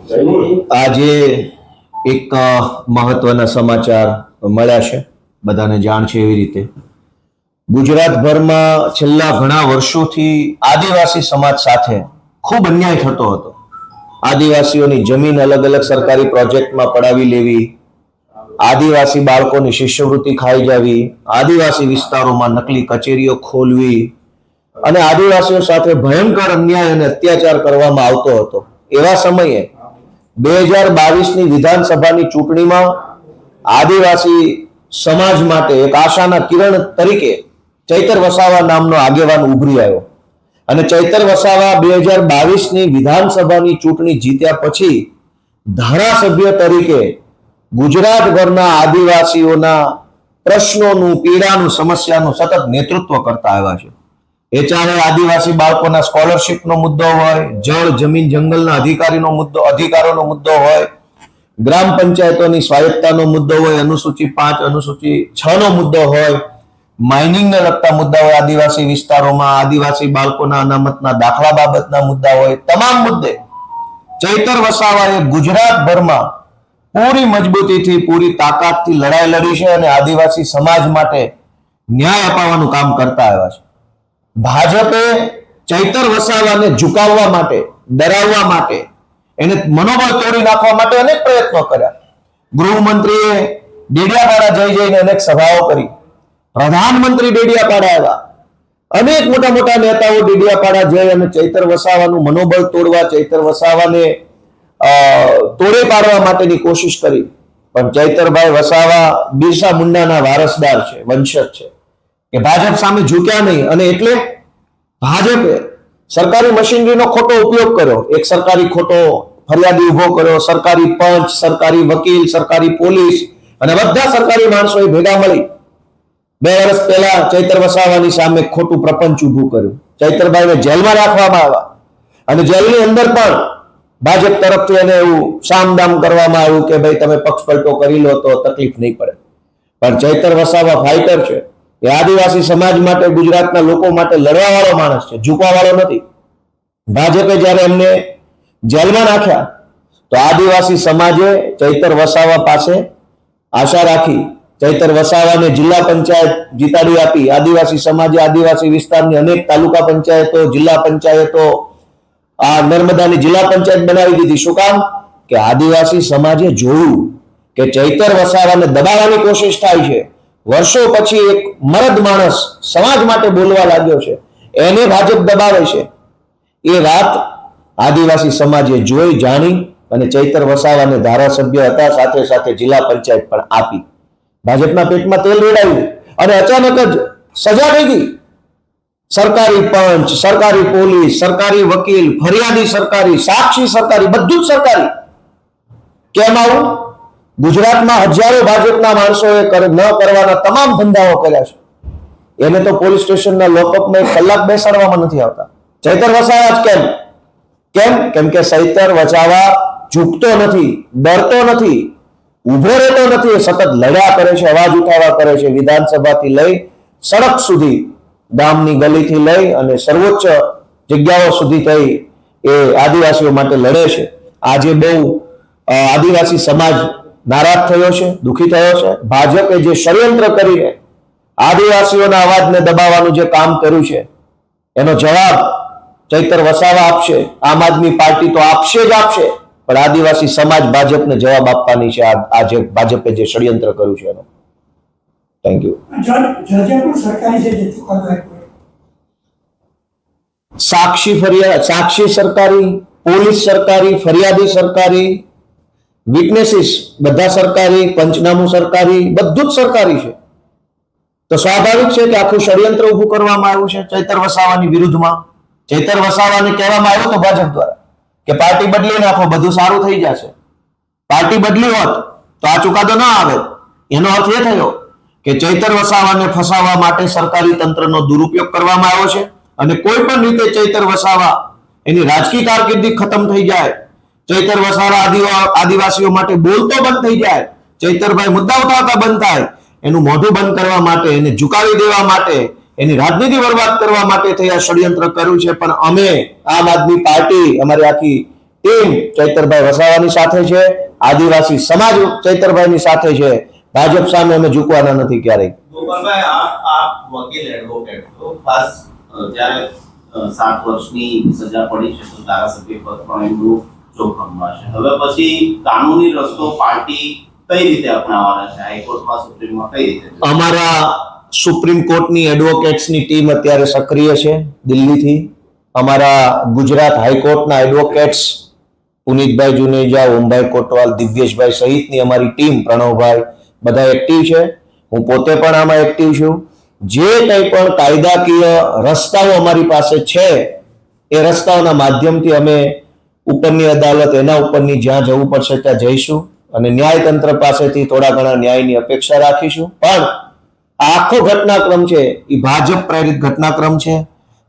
આજે એક મહત્વના સમાચાર મળ્યા છે, બધાને જાણ છે એવી રીતે ગુજરાતભરમાં છેલ્લા ઘણા વર્ષોથી આદિવાસી સમાજ સાથે ખૂબ અન્યાય થતો હતો. આદિવાસીઓની જમીન અલગ અલગ સરકારી પ્રોજેક્ટમાં પડાવી લેવી, આદિવાસી બાળકોની શિષ્યવૃત્તિ ખાઈ જવી, આદિવાસી વિસ્તારોમાં નકલી કચેરીઓ ખોલવી અને આદિવાસીઓ સાથે ભયંકર અન્યાય અને અત્યાચાર કરવામાં આવતો હતો. એવા સમયે 2022ની વિધાનસભાની ચૂંટણીમાં આદિવાસી સમાજ માટે એક આશાના કિરણ તરીકે ચૈતર વસાવા નામનો આગેવાન ઉભરી આવ્યો અને ચૈતર વસાવા 2022ની વિધાનસભાની ચૂંટણી જીત્યા પછી ધારાસભ્ય તરીકે ગુજરાતભરના આદિવાસીઓના પ્રશ્નોનું, પીડાનું, સમસ્યાનું સતત નેતૃત્વ કરતા આવ્યા છે. એ ચાહે આદિવાસી બાળકોના સ્કોલરશિપનો મુદ્દો હોય, જળ, જમીન, જંગલના અધિકારોનો મુદ્દો હોય, ગ્રામ પંચાયતોની સ્વાયત્તાનો મુદ્દો હોય, અનુસૂચિ 5, અનુસૂચિ 6 નો મુદ્દો હોય, માઇનિંગને લગતા મુદ્દા હોય, આદિવાસી વિસ્તારોમાં આદિવાસી બાળકોના અનામતના દાખલા બાબતના મુદ્દા હોય, તમામ મુદ્દે ચૈતર વસાવાએ ગુજરાતભરમાં પૂરી મજબૂતીથી, પૂરી તાકાતથી લડાઈ લડી છે અને આદિવાસી સમાજ માટે ન્યાય અપાવવાનું કામ કરતા આવ્યા છે. ભાજપે ચૈતર વસાવાને ઝુકાવવા માટે, ડરાવવા માટે, એને મનોબળ તોડી નાખવા માટે અનેક પ્રયત્નો કર્યા. ગૃહમંત્રીએ ડેડિયાપાડા જઈને અનેક સભાઓ કરી, પ્રધાનમંત્રી ડેડિયાપાડા આવ્યા, અનેક મોટા મોટા નેતાઓ ડેડિયાપાડા જઈ અને ચૈતર વસાવાનું મનોબળ તોડવા, ચૈતર વસાવાને તોડે પાડવા માટેની કોશિશ કરી. પણ ચૈતરભાઈ વસાવા બિરસા મુંડાના વારસદાર છે, વંશજ છે, કે ભાજપ સામે ઝૂક્યા નહીં અને એટલે ભાજપે સરકારી મશીનરીનો ખોટો ઉપયોગ કર્યો. એક સરકારી ખોટો ફરિયાદી ઉભો કર્યો, સરકારી પંચ, સરકારી વકીલ, સરકારી પોલીસ અને બધા સરકારી માણસોએ ભેગા મળી 2 વર્ષ પહેલા ચૈતર વસાવાની સામે ખોટું પ્રપંચ ઉભું કર્યું. ચૈતરભાઈને જેલમાં રાખવામાં આવ્યા અને જેલની અંદર પણ ભાજપ તરફથી એને એવું સામદામ કરવામાં આવ્યું કે ભાઈ તમે પક્ષ પલટો કરી લો તો તકલીફ નહીં પડે. પણ ચૈતર વસાવા ફાઇટર છે, એ આદિવાસી સમાજ માટે, ગુજરાતના લોકો માટે લડવા વાળો માણસ છે, ઝૂકવા વાળો નથી. ભાજપે જ્યારે એમને જેલમાં નાખ્યા તો આદિવાસી સમાજે ચૈતર વસાવા પાસે આશા રાખી, ચૈતર વસાવાને જિલ્લા પંચાયત જીતાડી આપી. આદિવાસી સમાજે આદિવાસી વિસ્તારની અનેક તાલુકા પંચાયતો, જિલ્લા પંચાયતો, આ નર્મદાની જિલ્લા પંચાયત બનાવી દીધી. શું કામ? કે આદિવાસી સમાજે જોયું કે ચૈતર વસાવાને દબાવવાની કોશિશ થાય છે. વર્ષો પછી એક મરદ માણસ સમાજ માટે બોલવા લાગ્યો છે, એને ભાજપ દબાવે છે. એ વાત આદિવાસી સમાજે જોઈ, જાણી અને ચૈતર વસાવાને ધારાસભ્ય હતા, સાથે સાથે જિલ્લા પંચાયત પણ આપી. ભાજપના પેટમાં તેલ રેડાયું અને અચાનક જ સજા થઈ ગઈ. સરકારી પંચ, સરકારી પોલીસ, સરકારી વકીલ, ફરિયાદી સરકારી, સાક્ષી સરકારી, બધું જ સરકારી. કેમ આવું? ગુજરાતમાં હજારો ભાજપના માણસોએ ન કરવાના તમામ ધંધાઓ કર્યા છે. એને તો પોલીસ સ્ટેશનના લોકઅપમાં 1 કલાક બેસાડવામાં નથી આવતા. ચૈતર વસાવા જ કેમ? કેમ કે ચૈતર વસાવા ઝૂકતો નથી, ડરતો નથી, ઉભો રહેતો નથી. એ સતત લડ્યા કરે છે, અવાજ ઉઠાવવા કરે છે. વિધાનસભાથી લઈ સડક સુધી, ગામની ગલીથી લઈ અને સર્વોચ્ચ જગ્યાઓ સુધી થઈ એ આદિવાસીઓ માટે લડે છે. આજે બહુ આદિવાસી સમાજ નારાજ થયો છે, દુઃખી થયો છે. ભાજપે જે ષડયંત્ર કરીને આદિવાસીઓના અવાજને દબાવવાનું જે કામ કર્યું છે એનો જવાબ ચૈતર વસાવા આપશે. આમ આદમી પાર્ટી તો આપશે જ આપશે, પણ આદિવાસી સમાજ ભાજપને જવાબ આપવાની છે આજે ભાજપે જે ષડયંત્ર કર્યું છે એનો. Thank you. સાક્ષી સરકારી, પોલીસ સરકારી, ફરિયાદી સરકારી, વિટનેસીસ બધા સરકારી, પંચનામું સરકારી, બધું જ સરકારી છે. તો સ્વાભાવિક છે કે આખું ષડયંત્ર ઊભું કરવામાં આવ્યું છે ચૈતર વસાવાની વિરુદ્ધમાં. ચૈતર વસાવાને કહેવામાં આવ્યું તો ભાજપ દ્વારા કે પાર્ટી બદલી નાખો, બધું સારું થઈ જશે. પાર્ટી બદલી હોત તો આ ચુકાદો ન આવે. એનો અર્થ એ થયો કે ચૈતર વસાવાને ફસાવવા માટે સરકારી તંત્રનો દુરુપયોગ કરવામાં આવ્યો છે અને કોઈ પણ રીતે ચૈતર વસાવા એની રાજકીય કારકિર્દી ખતમ થઈ જાય, ચૈતર વસાવા આદિવાસીઓ માટે બોલતો બંધ થઈ જાય, ચૈતરભાઈ મુદ્દા ઉઠાવતા બંધ થાય, એનું મોઢું બંધ કરવા માટે, એને ઝુકાવી દેવા માટે, એની રાજનીતિ બરબાદ કરવા માટે થઈ આ ષડયંત્ર કર્યું છે. પણ અમે આમ આદમી પાર્ટી, અમારી આખી ટીમ ચૈતરભાઈ વસાવાની સાથે છે, આદિવાસી સમાજ ચૈતરભાઈની સાથે છે. ભાજપ સામે અમે ઝૂકવાના નથી ક્યારેય. ગોપાલભાઈ, આપ વકીલ એડવોકેટ છો, ખાસ જ્યારે 7 વર્ષની સજા પડી છે તો ધારાસભ્ય પદ પણ એમનું જોખમમાં છે. હવે પછી કાનૂની રસ્તો પાર્ટી કઈ રીતે અપનાવવાના છે? હાઈકોર્ટમાં, સુપ્રીમમાં કઈ રીતે? અમારા સુપ્રીમ કોર્ટની એડવોકેટ્સની ટીમ અત્યારે સક્રિય છે દિલ્હીથી. અમારા ગુજરાત હાઈકોર્ટના એડવોકેટ્સ પુનિતભાઈ જુનેજા, ઓમભાઈ કોટવાલ, દિવ્યેશભાઈ સહિતની અમારી ટીમ, પ્રણવભાઈ, બધા એક્ટિવ છે. હું પોતે પણ આમાં એક્ટિવ છું. જે કંઈ પણ કાયદાકીય રસ્તાઓ અમારી પાસે છે એ રસ્તાઓના માધ્યમથી અમે ઉપરની અદાલત, એના ઉપરની જ્યાં જવું પડશે ત્યાં જઈશું અને ન્યાયતંત્ર પાસેથી થોડા ઘણા ન્યાયની અપેક્ષા રાખીશું. પણ આખો ઘટનાક્રમ છે એ ભાજપ પ્રેરિત ઘટનાક્રમ છે.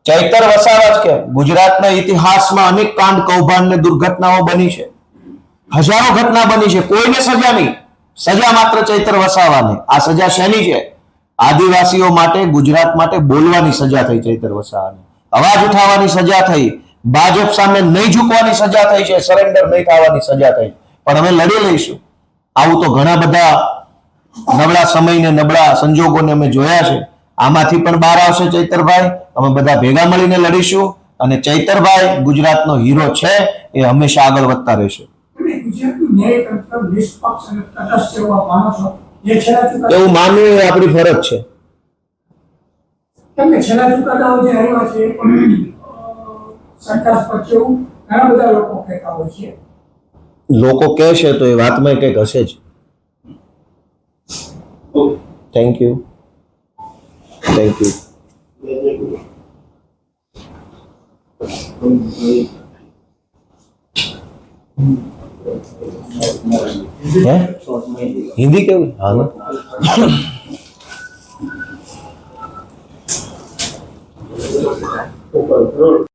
ચૈતર વસાવા જ કે ગુજરાતના ઇતિહાસમાં અનેક કાંડ, કૌભાંડ ને દુર્ઘટનાઓ બની છે. હજારો ઘટના બની છે, કોઈને સજા નહીં. સજા માત્ર ચૈતર વસાવાને. આ સજા શેની છે? આદિવાસીઓ માટે, ગુજરાત માટે બોલવાની સજા થઈ ચૈતર વસાવાને, અવાજ ઉઠાવવાની સજા થઈ, ભાજપ સામે નહીં ઝૂકવાની સજા થઈ છે, સરેન્ડર નહીં થવાની સજા થઈ. પણ અમે લડી લઈશું. આવું તો ઘણા બધા નબળા સમયને, નબળા સંજોગોને અમે જોયા છે. આમાંથી પણ બહાર આવશે ચૈતરભાઈ. અમે બધા ભેગા મળીને લડીશું અને ચૈતરભાઈ ગુજરાતનો હીરો છે, એ હંમેશા આગળ વધતા રહેશે. એવું માનવું એ આપણી ફરજ છે. લોકો કહે છે તો એ વાતમાં કંઈક હશે જ. Thank you. Thank you. Hindi केवल हाँ ना